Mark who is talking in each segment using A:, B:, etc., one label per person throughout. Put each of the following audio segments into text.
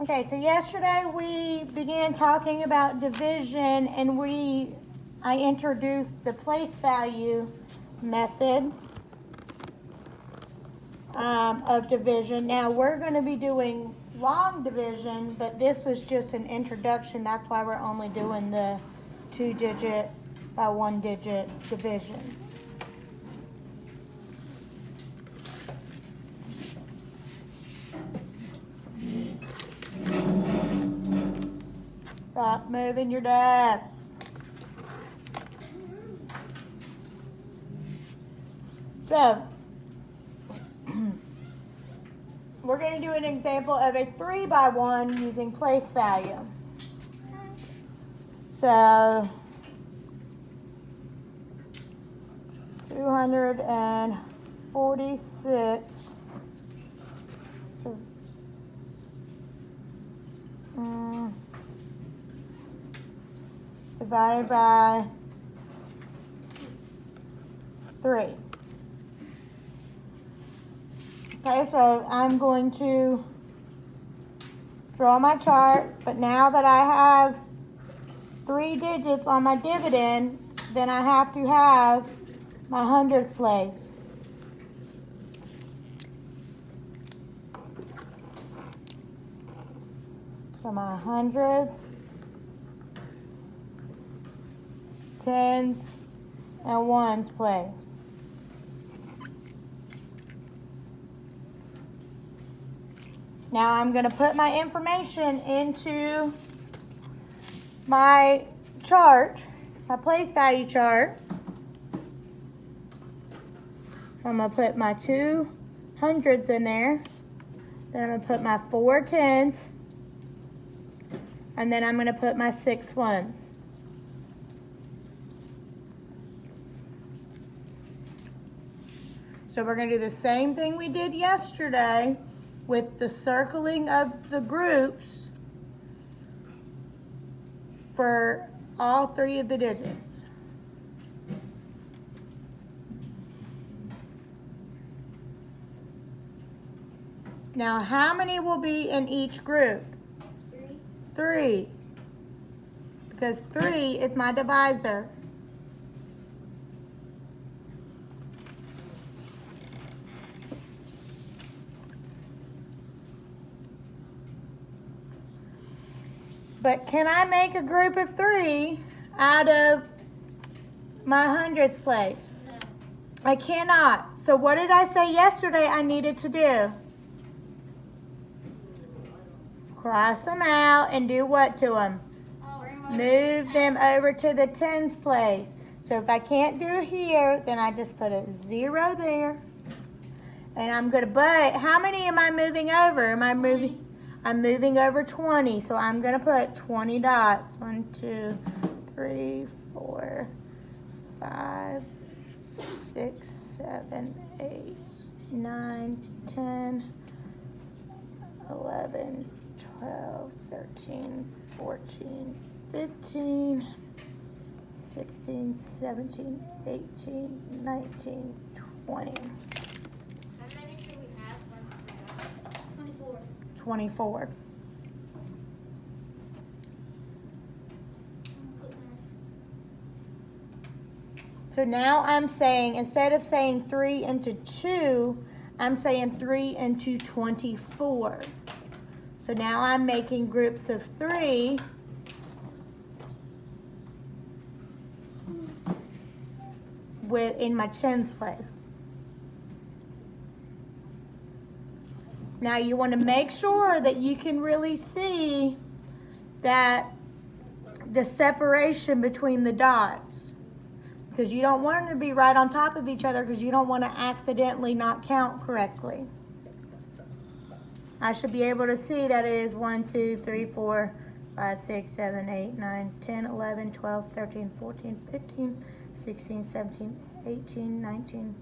A: Okay, so yesterday we began talking about division and I introduced the place value method of division. Now we're going to be doing long division, but this was just an introduction. That's why we're only doing the 2-digit by 1-digit division. Stop moving your desk. So, we're going to do an example of a 3 by 1 using place value. So, 246 so, divided by 3. Okay, so I'm going to draw my chart, but now that I have 3 digits on my dividend, then I have to have my hundredth place. So my hundreds, tens, and ones place. Now I'm going to put my information into my chart, my place value chart. I'm going to put my 2 hundreds in there. Then I'm going to put my 4 tens. And then I'm going to put my 6 ones. So we're going to do the same thing we did yesterday with the circling of the groups for all 3 of the digits. Now, how many will be in each group? 3. Because 3 is my divisor. But can I make a group of 3 out of my hundredths place?
B: No.
A: I cannot. So what did I say yesterday I needed to do? Cross them out and do what to them? Move them over to the tens place. So if I can't do it here, then I just put a 0 there. And I'm going to, but how many am I moving over? I'm moving over 20. So I'm going to put 20 dots. 1, 2, 3, 4, 5, 6, 7, 8, 9, 10, 11, 12, 13, 14, 15, 16, 17, 18, 19, 20.
B: How many should we have? 24.
A: 24. So now I'm saying, instead of saying 3 into 2, I'm saying 3 into 24. So now I'm making groups of 3 in my tens place. Now you want to make sure that you can really see that the separation between the dots, because you don't want them to be right on top of each other, because you don't want to accidentally not count correctly. I should be able to see that it is 1, 2, 3, 4, 5, 6, 7, 8, 9, 10, 11, 12, 13, 14, 15, 16, 17, 18, 19.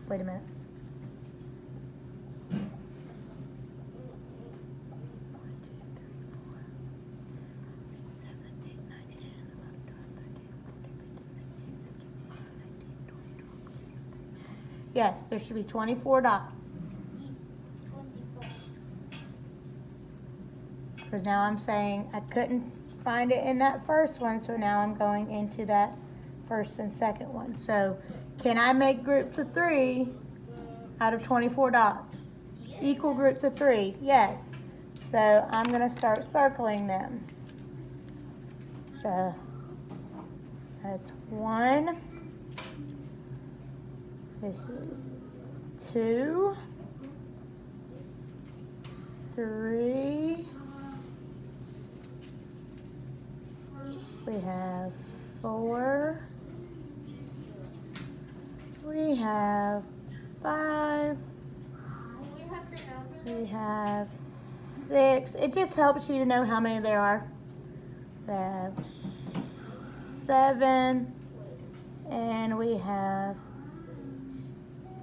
A: Wait a minute. 1, 2, 3, 4, 5, 6, 7, 8, 9, 10, 11, 12, 13, 14, 15, 16, 17, 18, 19, 20. Yes, there should be 24 dots. Because now I'm saying I couldn't find it in that first one, so now I'm going into that first and second one. So can I make groups of 3 out of 24 dots?
B: Yes.
A: Equal groups of 3, yes. So I'm gonna start circling them. So that's 1. This is 2, 3. We have 4. We have 5.
B: We have the number
A: We
B: there.
A: have 6. It just helps you to know how many there are. We have 7. And we have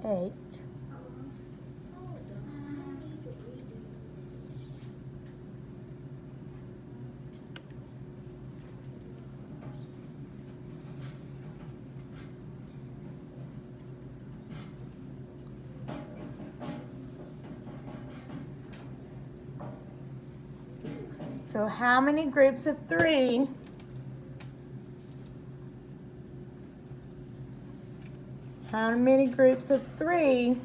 A: 8. So how many groups of 3? How many groups of 3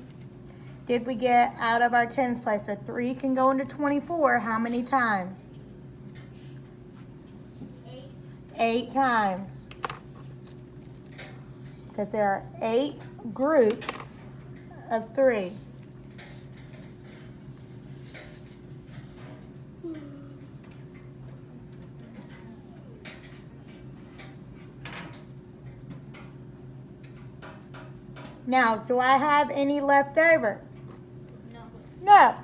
A: did we get out of our tens place? So 3 can go into 24. How many times?
B: 8.
A: 8 times. Because there are 8 groups of 3. Now, do I have any left over?
B: No.
A: No.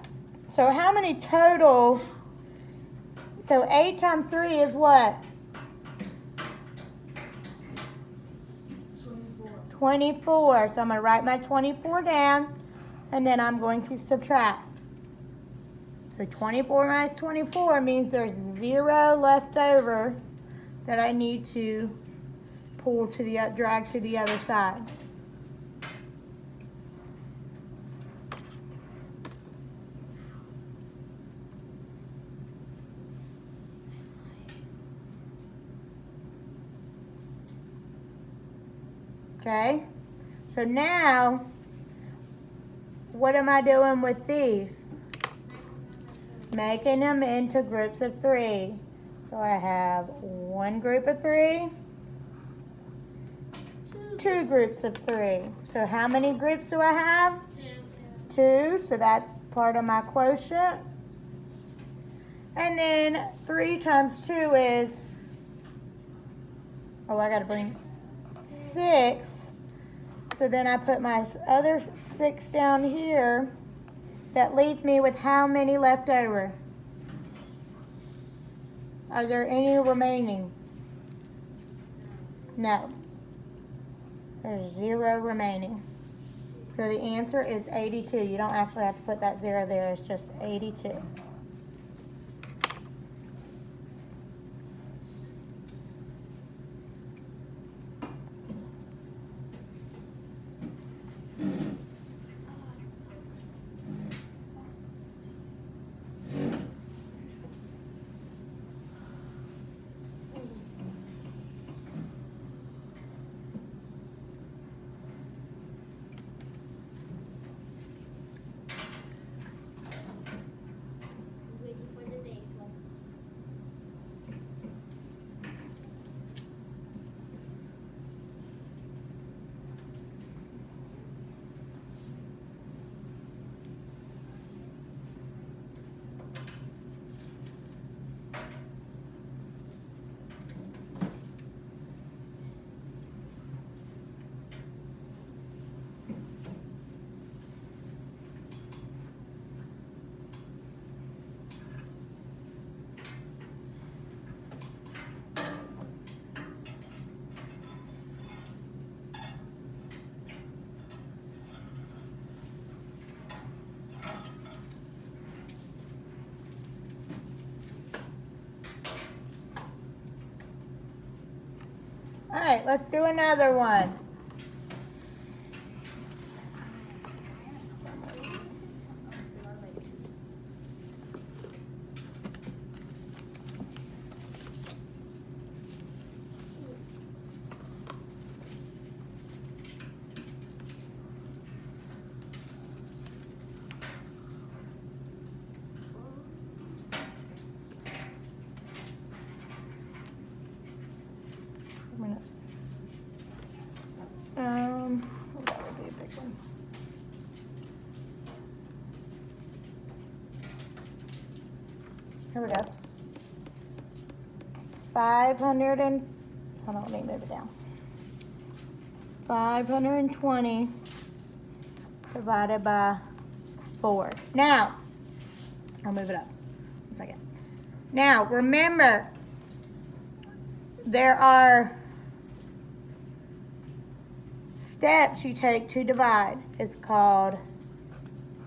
A: So how many total? So 8 times 3 is what? 24. So I'm going to write my 24 down, and then I'm going to subtract. So 24 minus 24 means there's 0 left over that I need to pull to the drag to the other side. Okay, so now, what am I doing with these? Making them into groups of 3. So I have 1 group of 3, 2 groups of 3. So how many groups do I have? 2, so that's part of my quotient. And then 3 times 2 is, oh, I gotta bring 6. So then I put my other 6 down here. That leaves me with how many left over? Are there any remaining? No. There's 0 remaining. So the answer is 82. You don't actually have to put that 0 there. It's just 82.
B: Waiting for the next one.
A: All right, let's do another one. Here we go. 500 and, hold on, let me move it down. 520 divided by 4. Now, I'll move it up. 1 second. Now, remember, there are steps you take to divide. It's called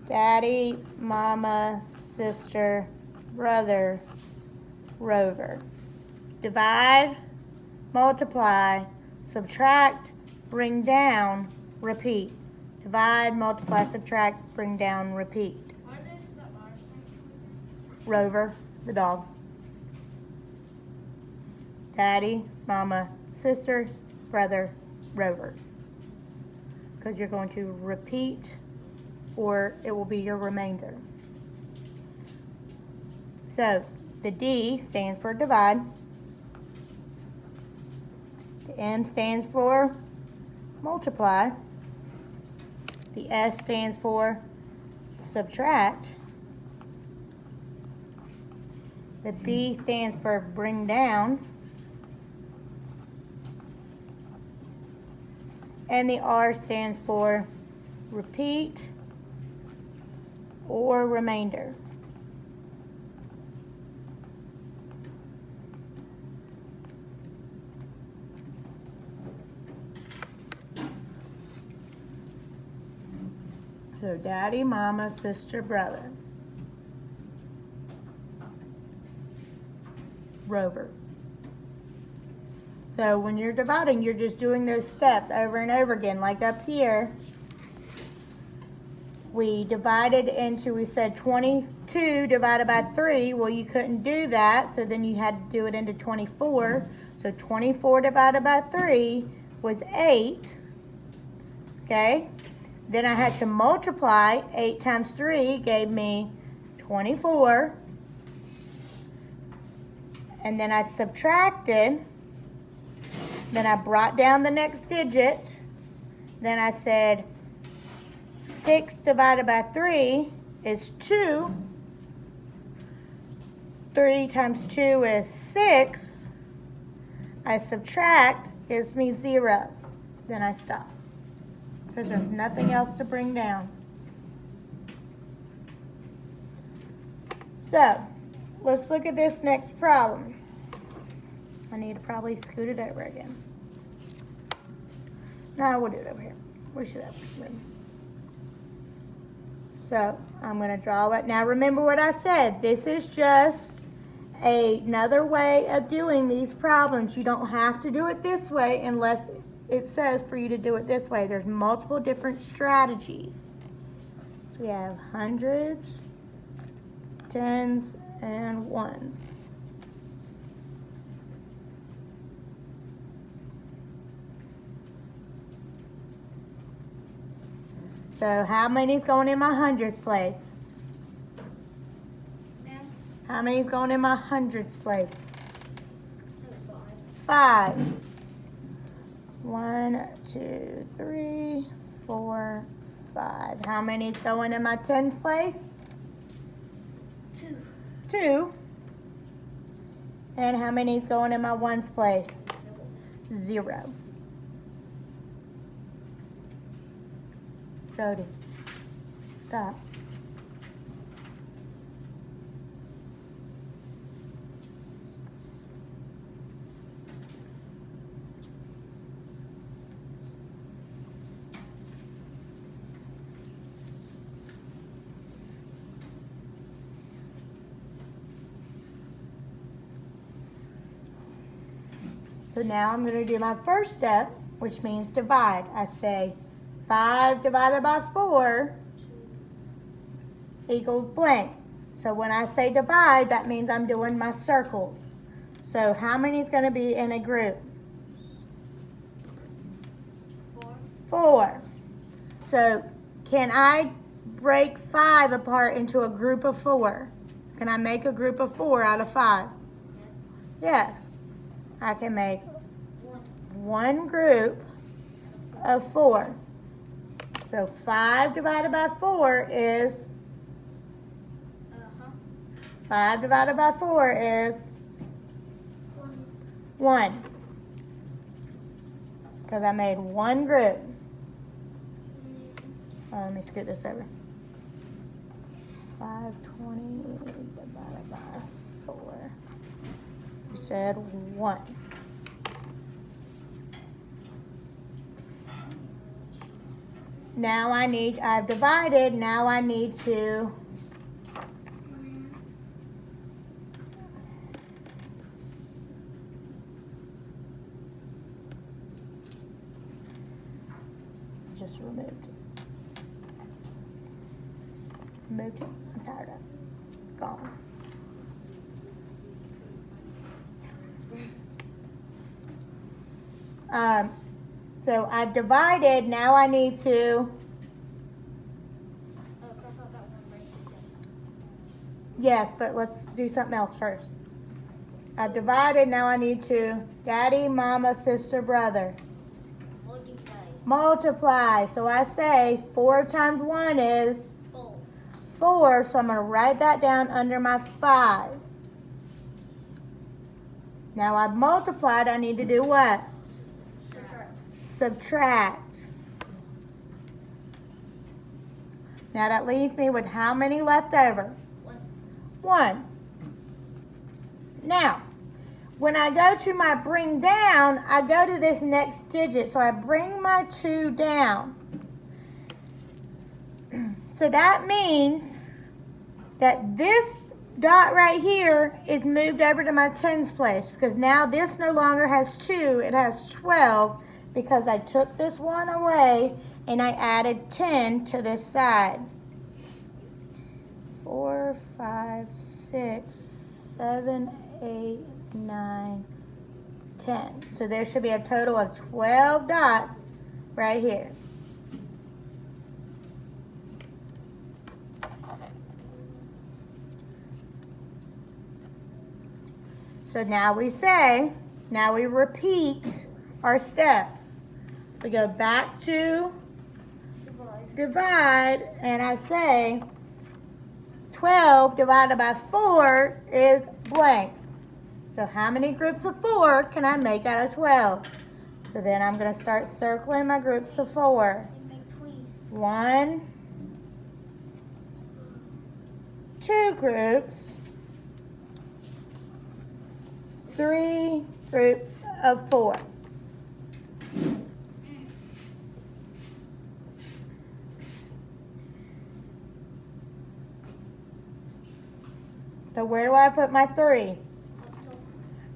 A: daddy, mama, sister, brother, rover. Divide, multiply, subtract, bring down, repeat. Divide, multiply, subtract, bring down, repeat.
B: What is the R thing?
A: Rover, the dog. Daddy, mama, sister, brother, rover. Because you're going to repeat or it will be your remainder. So the D stands for divide. The M stands for multiply. The S stands for subtract. The B stands for bring down. And the R stands for repeat or remainder. So daddy, mama, sister, brother. Rover. So when you're dividing, you're just doing those steps over and over again. Like up here, we divided into, we said 22 divided by 3. Well, you couldn't do that, so then you had to do it into 24. So 24 divided by 3 was 8. Okay? Then I had to multiply. 8 times 3 gave me 24. And then I subtracted. Then I brought down the next digit. Then I said 6 divided by 3 is 2. 3 times 2 is 6. I subtract, gives me 0. Then I stop. Because there's nothing else to bring down. So, let's look at this next problem. I need to probably scoot it over again. No, we'll do it over here. We should have room. So, I'm going to draw it. Now, remember what I said. This is just another way of doing these problems. You don't have to do it this way unless it says for you to do it this way. There's multiple different strategies. So, we have hundreds, tens, and ones. So how many's going in my hundredths place? How many's going in my hundredths place? 5. 1, 2, 3, 4, 5. How many's going in my tens place?
B: 2.
A: 2. And how many's going in my ones place? 0. Jody, stop. So now I'm going to do my first step, which means divide. I say 5 divided by 4 equals blank. So when I say divide, that means I'm doing my circles. So how many is going to be in a group? 4. So can I break 5 apart into a group of 4? Can I make a group of 4 out of 5? Yes. I can make one group of 4. So 5 divided by 4 is 5 divided by 4 is 1. Because I made one group. Oh, let me scoot this over. 520 divided by 4. We said 1. Now I've divided, now I need to just removed it. Removed it. I'm tired of it. Gone. So I've divided, now I need to, yes, but let's do something else first. I've divided, now I need to, daddy, mama, sister, brother. Multiply. So I say 4 times 1 is 4, so I'm going to write that down under my 5. Now I've multiplied, I need to do what? Subtract. Now that leaves me with how many left over? 1. Now, when I go to my bring down, I go to this next digit. So I bring my 2 down. So that means that this dot right here is moved over to my tens place, because now this no longer has 2, it has 12, because I took this 1 away and I added 10 to this side. 4, 5, 6, 7, 8, 9, 10. So there should be a total of 12 dots right here. So now we repeat our steps. We go back to divide, and I say 12 divided by 4 is blank. So how many groups of 4 can I make out of 12? So then I'm going to start circling my groups of 4. 1, 2 groups, 3 groups of 4. So where do I put my 3?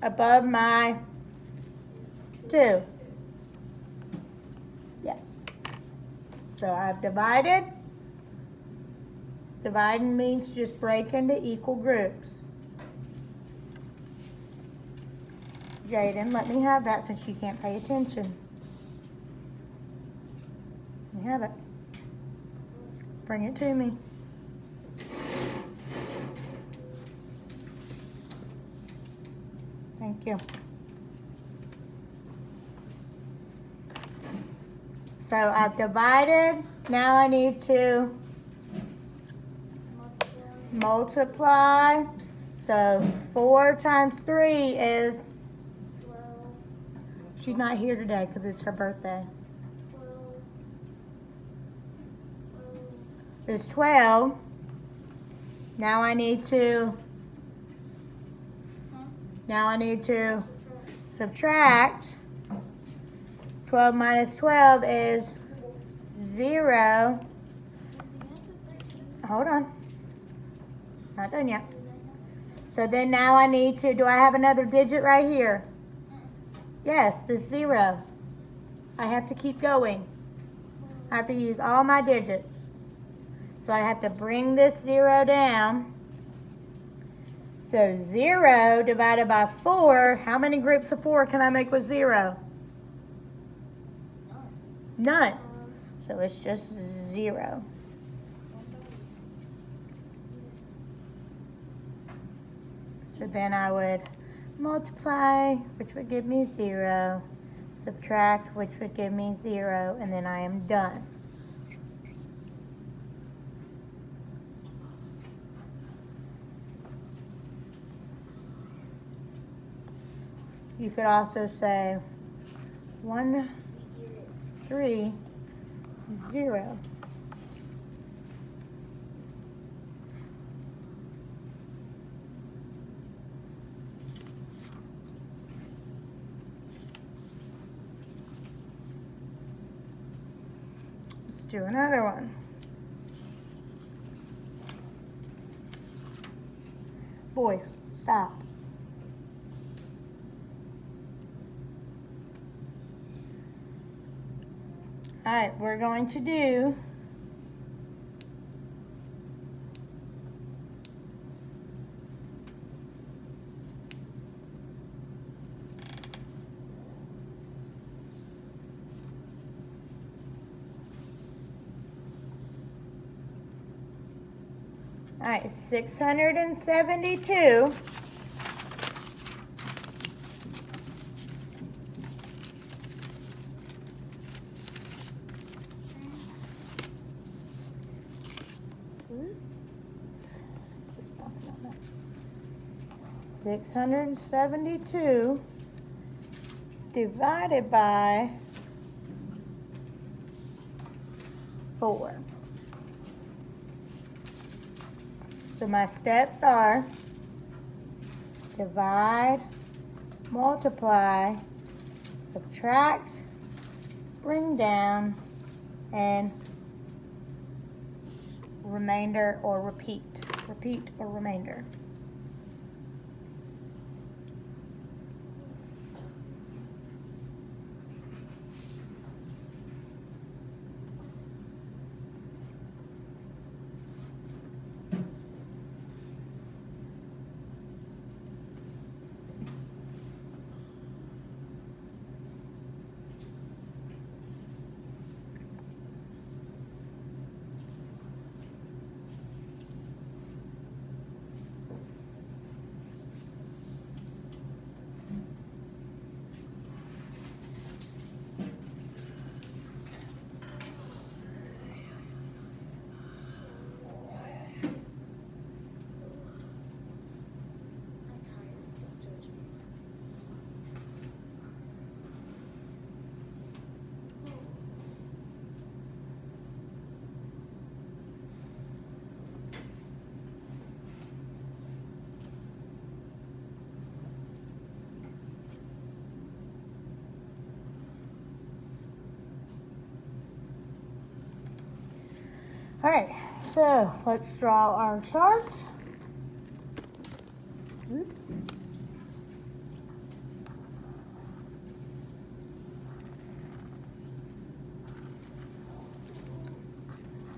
A: Above my 2. Yes. So I've divided. Dividing means just break into equal groups. Jaden, let me have that since you can't pay attention. Let me have it. Bring it to me. Thank you. So I've divided. Now I need to multiply. So 4 times 3 is, she's not here today because it's her birthday. It's 12. Now I need to subtract. 12 minus 12 is 0. Hold on. Not done yet. So then now I need to, do I have another digit right here? Yes, this 0. I have to keep going. I have to use all my digits. So I have to bring this 0 down. So 0 divided by 4, how many groups of 4 can I make with 0? None. So it's just 0. So then I would multiply, which would give me 0, subtract, which would give me 0, and then I am done. You could also say 1, 3, 0. Let's do another one. Boys, stop. All right, we're going to do all right, 672 672 divided by 4. So my steps are divide, multiply, subtract, bring down, and remainder or repeat. Repeat or remainder.
B: I'm tired. Don't judge me.
A: All right, so let's draw our chart.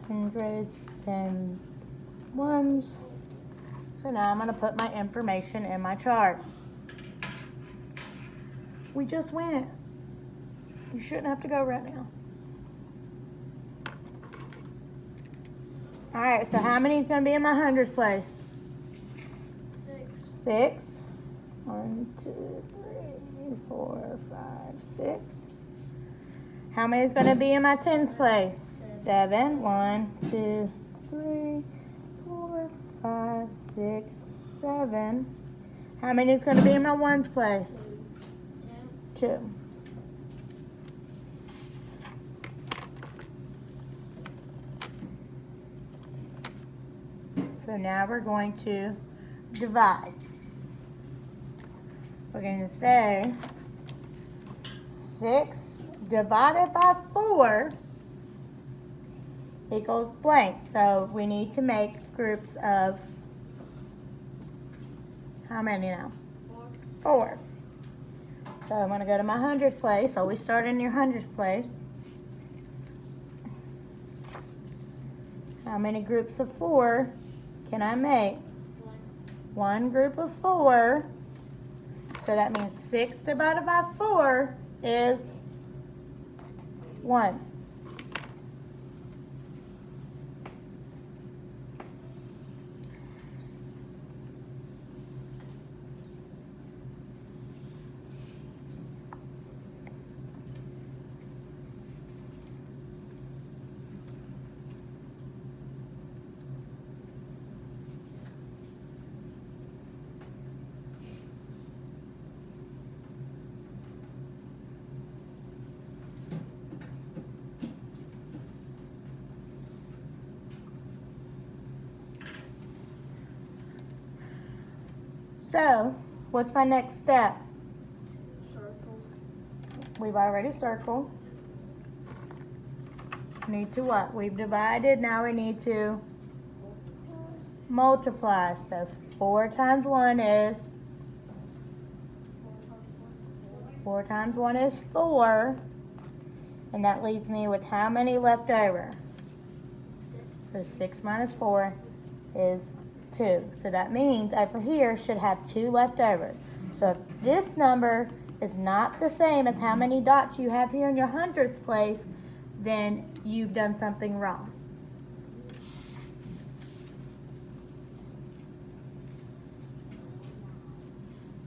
A: Hundreds, tens, ones. So now I'm going to put my information in my chart. We just went. You shouldn't have to go right now. All right, so how many is going to be in my hundreds place?
B: 6.
A: 6. 1, 2, 3, 4, 5, 6. How many is going to be in my tens place? 7. 1, 2, 3, 4, 5, 6, 7. How many is going to be in my ones place? 2. So now we're going to divide. We're going to say 6 divided by 4 equals blank. So we need to make groups of how many now? 4. So I'm going to go to my hundredth place. Always start in your hundredth place. How many groups of 4 can I make? 1 group of 4. So that means 6 divided by 4 is 1. So, what's my next step?
B: Circle.
A: We've already circled. Need to what? We've divided, now we need to multiply. So 4 times 1 is, 4 times 1 is 4. And that leaves me with how many left over? So 6 minus 4 is 2. So that means over here should have 2 left over. So if this number is not the same as how many dots you have here in your hundredths place, then you've done something wrong.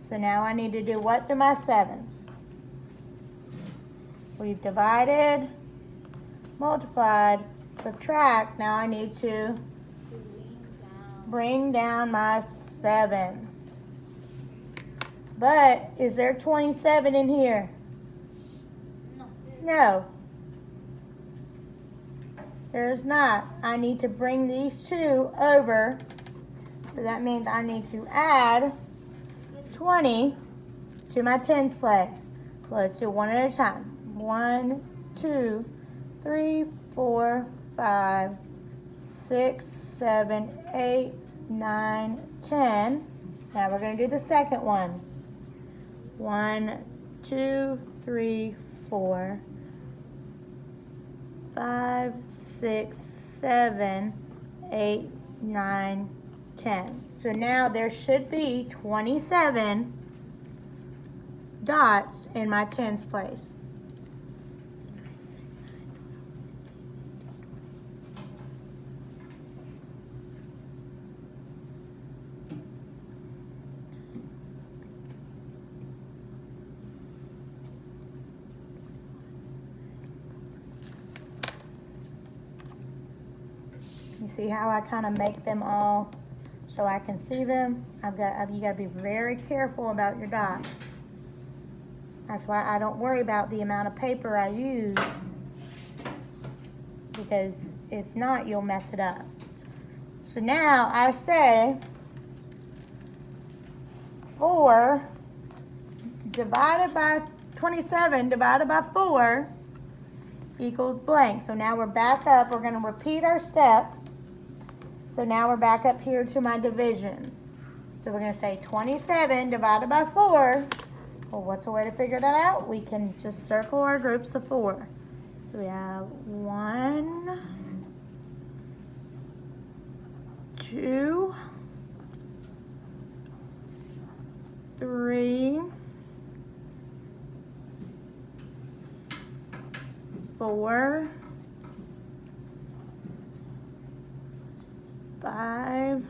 A: So now I need to do what to my 7? We've divided, multiplied, subtract. Now I need to bring down my 7. But is there 27 in here? No. There's not. I need to bring these 2 over. So that means I need to add 20 to my tens place. So let's do one at a time. 1, 2, 3, 4, 5, 6, 7, 8, 9, 10. Now we're going to do the second one. 1, 2, 3, 4, 5, 6, 7, 8, 9, 10. So now there should be 27 dots in my tens place. You see how I kind of make them all so I can see them? You got to be very careful about your dots. That's why I don't worry about the amount of paper I use, because if not, you'll mess it up. So now I say 4 divided by 27 divided by 4 equals blank. So now we're back up. We're going to repeat our steps. So now we're back up here to my division. So we're going to say 27 divided by 4. Well, what's a way to figure that out? We can just circle our groups of 4. So we have 1, 2, 3, 4, 5,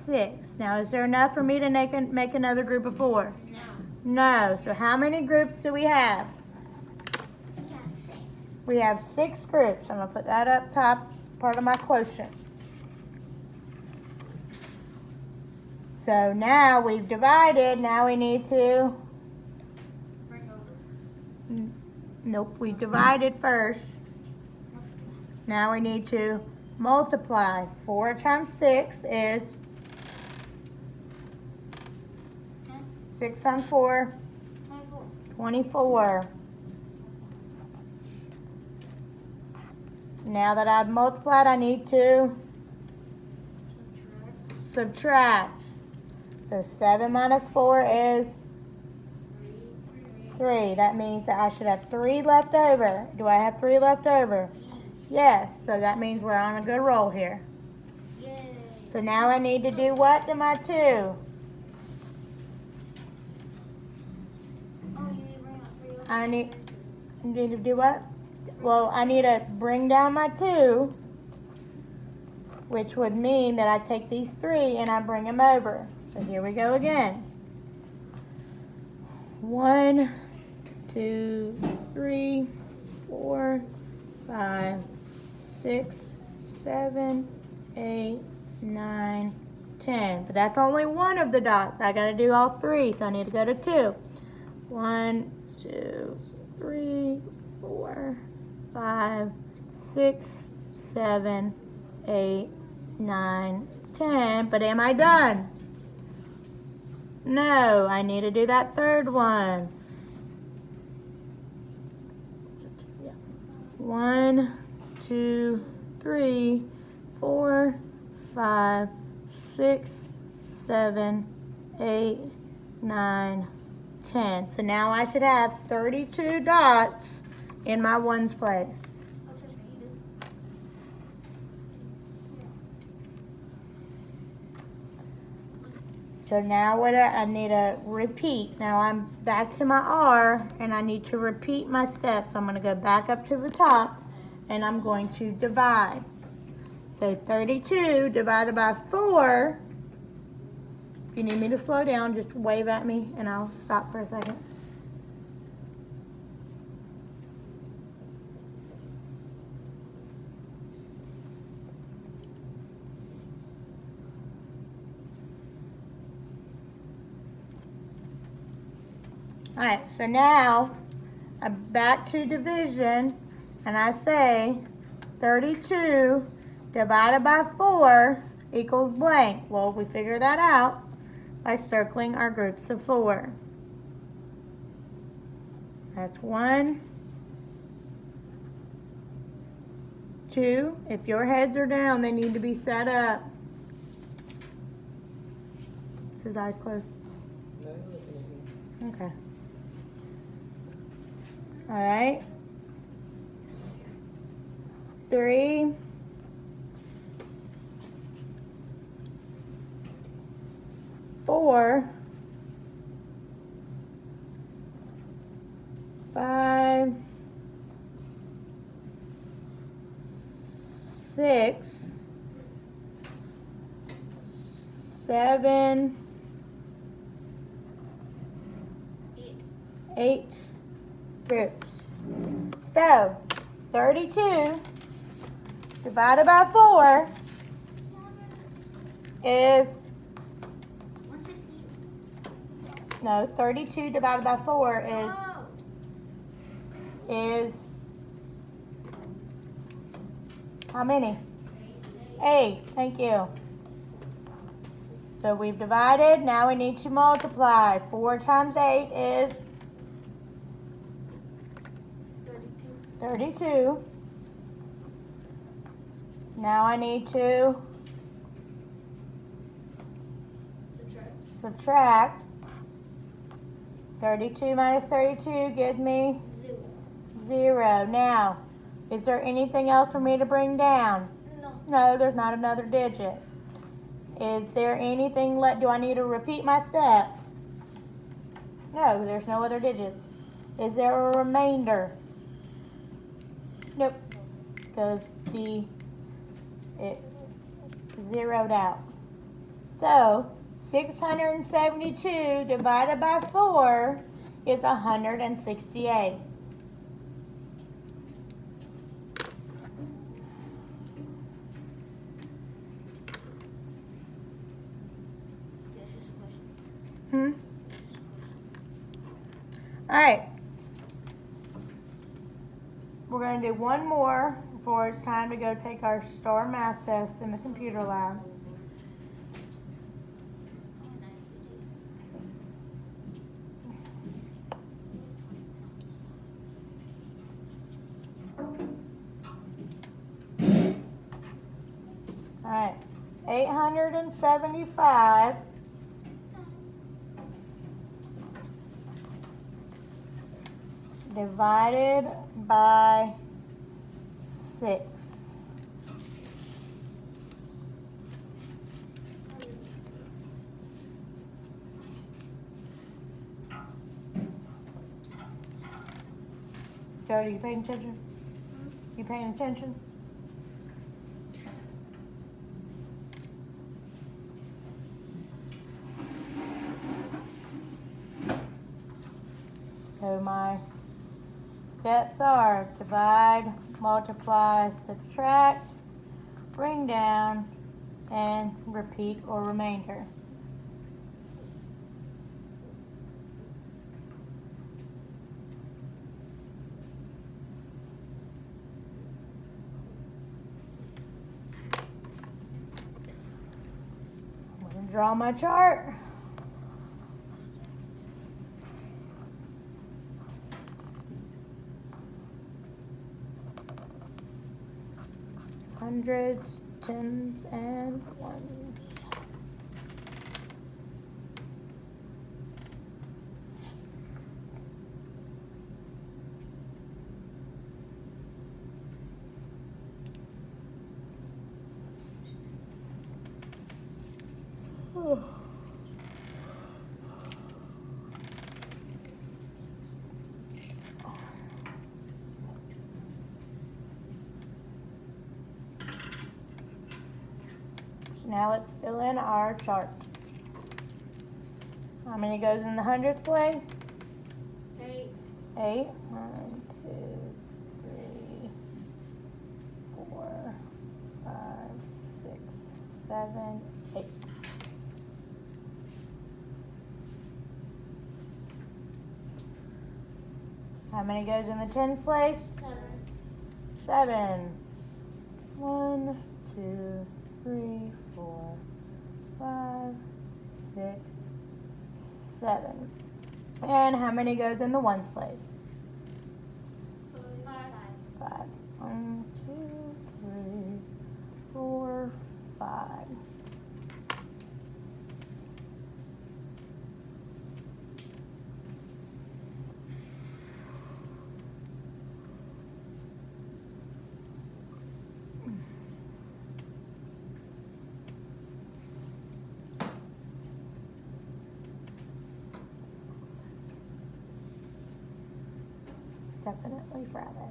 A: 6. Now, is there enough for me to make another group of 4? No. So how many groups do we have? We have 6 groups. I'm going to put that up top, part of my quotient. So now we've divided. Now we need to... Nope, we divided first. Now we need to multiply. 4 times 6 is... 6 times 4, 24. Now that I've multiplied, I need to subtract. So 7 minus 4 is 3. That means that I should have 3 left over. Do I have 3 left over? Yes. So that means we're on a good roll here.
B: Yay.
A: So now I need to do what to my 2? I need to do what? Well, I need to bring down my 2, which would mean that I take these 3 and I bring them over. So here we go again. 1, 2, 3, 4, 5, 6, 7, 8, 9, 10. But that's only one of the dots. I got to do all 3, so I need to go to 2. 1, 2, 3, 4, 5, 6, 7, 8, 9, 10. But am I done? No, I need to do that third one. 1, 2, 3, 4, 5, 6, 7, 8, 9, 10. So now I should have 32 dots in my ones place.
B: I'll just read it.
A: So now what I need to repeat. Now I'm back to my R and I need to repeat my steps. I'm going to go back up to the top and I'm going to divide. So 32 divided by 4. If you need me to slow down, just wave at me and I'll stop for a second. All right, so now I'm back to division and I say 32 divided by 4 equals blank. Well, we figure that out by circling our groups of 4. That's 1, 2. If your heads are down, they need to be set up. Is his eyes closed?
C: No, you're looking at me.
A: Okay. All right. 3, 4, 5, 6, 7, 8 groups. So 32 divided by 4 is,
B: What's it eat?
A: no, 32 divided by 4
B: Oh.
A: is how many? 8. Thank you. So we've divided. Now we need to multiply. 4 times 8 is 32. Now I need to subtract. 32 minus 32 gives me 0. Now, is there anything else for me to bring down?
B: No.
A: No, there's not another digit. Is there anything left? Do I need to repeat my steps? No, there's no other digits. Is there a remainder? Nope, because it zeroed out. So 672 divided by 4 is 168. All right. We're going to do one more before it's time to go take our STAR math test in the computer lab. All right. 875 divided by 6. Jody, you paying attention? You paying attention? So my steps are divide, multiply, subtract, bring down, and repeat or remainder. Draw my chart. Hundreds, tens, and ones. Now let's fill in our chart. How many goes in the hundredth place?
B: 8.
A: 8. 1, 2, 3, 4, 5, 6, 7, 8. How many goes in the tenth place?
B: 7.
A: 7. 1, 2, 3, 4, 5, 6, 7. And how many goes in the ones place?
B: 5.
A: 5. 1, 2, 3, 4, 5. Definitely Friday.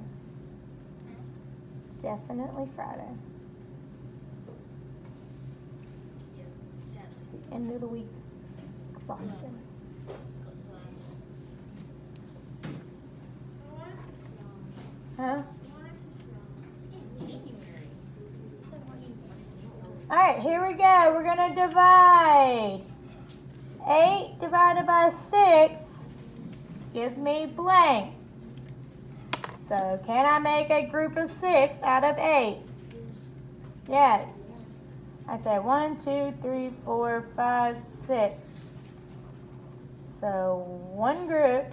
A: It's definitely Friday. It's the end of the week. Exhaustion. Huh? Alright, here we go. We're going to divide. 8 divided by 6 gives me blank. So can I make a group of 6 out of 8? Yes. I said 1, 2, 3, 4, 5, 6. So one group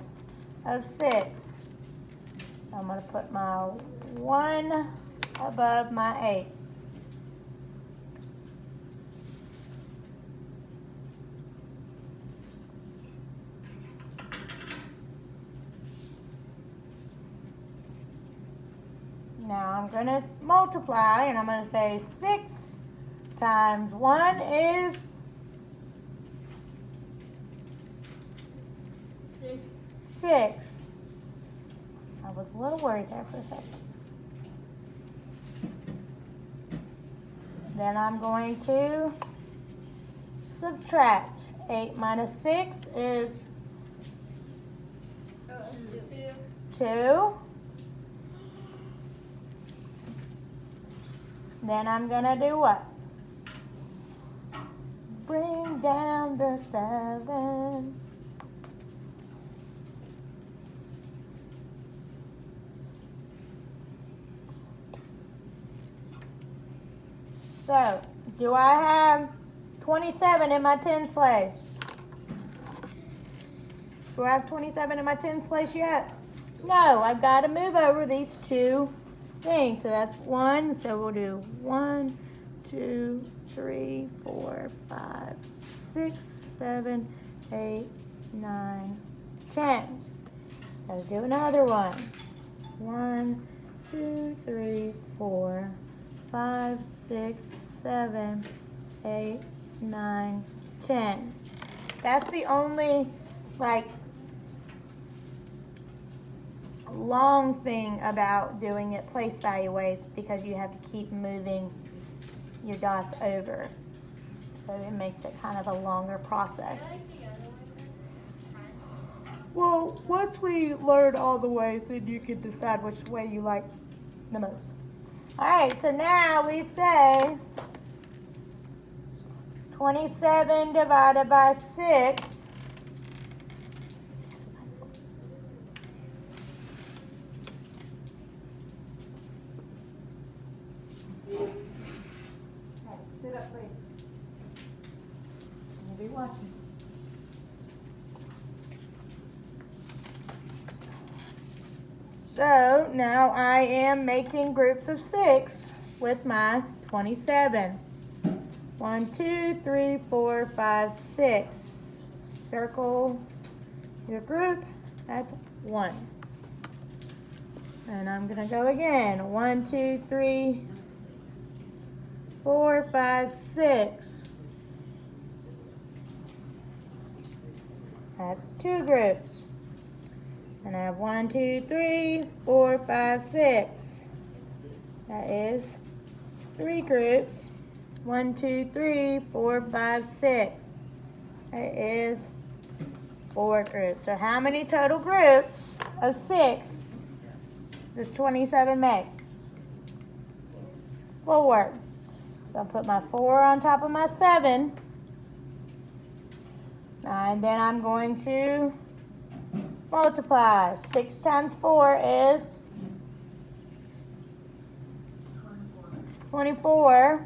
A: of 6. So I'm going to put my 1 above my 8. Now I'm going to multiply, and I'm going to say 6 times 1 is 6. I was a little worried there for a second. Then I'm going to subtract. 8 minus 6 is 2. Then I'm going to do what? Bring down the 7. So, do I have 27 in my tens place? Do I have 27 in my tens place yet? No, I've got to move over these 2 things. So that's 1. So we'll do 1, 2, 3, 4, 5, 6, 7, 8, 9, 10. Let's do another one. 1, 2, 3, 4, 5, 6, 7, 8, 9, 10. That's the only, long thing about doing it place value ways, because you have to keep moving your dots over. So it makes it kind of a longer process. Well, once we learn all the ways, then you can decide which way you like the most. Alright, so now we say 27 divided by 6. Sit up, please. I'll be watching. So now I am making groups of 6 with my 27. 1, 2, 3, 4, 5, 6. Circle your group. That's 1. And I'm going to go again. 1, 2, 3, 4, 5, 6. That's 2 groups. And I have 1, 2, 3, 4, 5, 6. That is 3 groups. 1, 2, 3, 4, 5, 6. That is 4 groups. So how many total groups of 6 does 27 make? 4. So I'll put my 4 on top of my 7. And then I'm going to multiply. 6 times 4 is 24.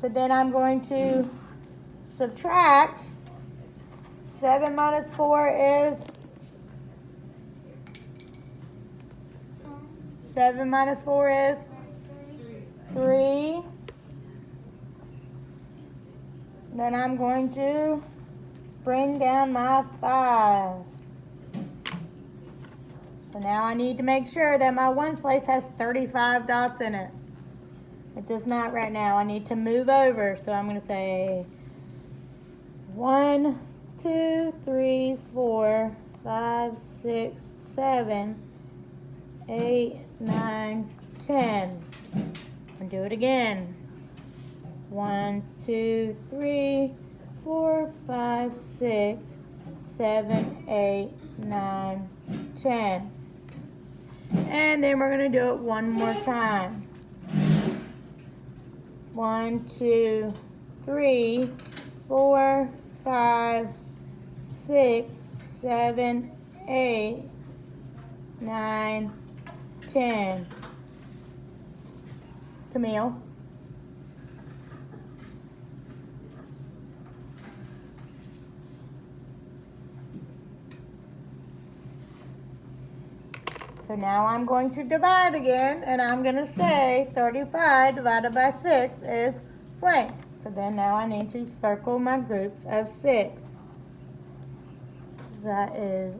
A: So then I'm going to subtract. 7 minus 4 is 7 minus 4 is 3. Then I'm going to bring down my 5. So now I need to make sure that my ones place has 35 dots in it. It does not right now. I need to move over. So I'm going to say 1, 2, 3, 4, 5, 6, 7, 8, 9, 10. And do it again. 1, 2, 3, 4, 5, 6, 7, 8, 9, 10. And then we're going to do it one more time. 1, 2, 3, 4, 5, 6, 7, 8, 9, 10. Camille. So now I'm going to divide again, and I'm going to say 35 divided by 6 is blank. So then now I need to circle my groups of 6. That is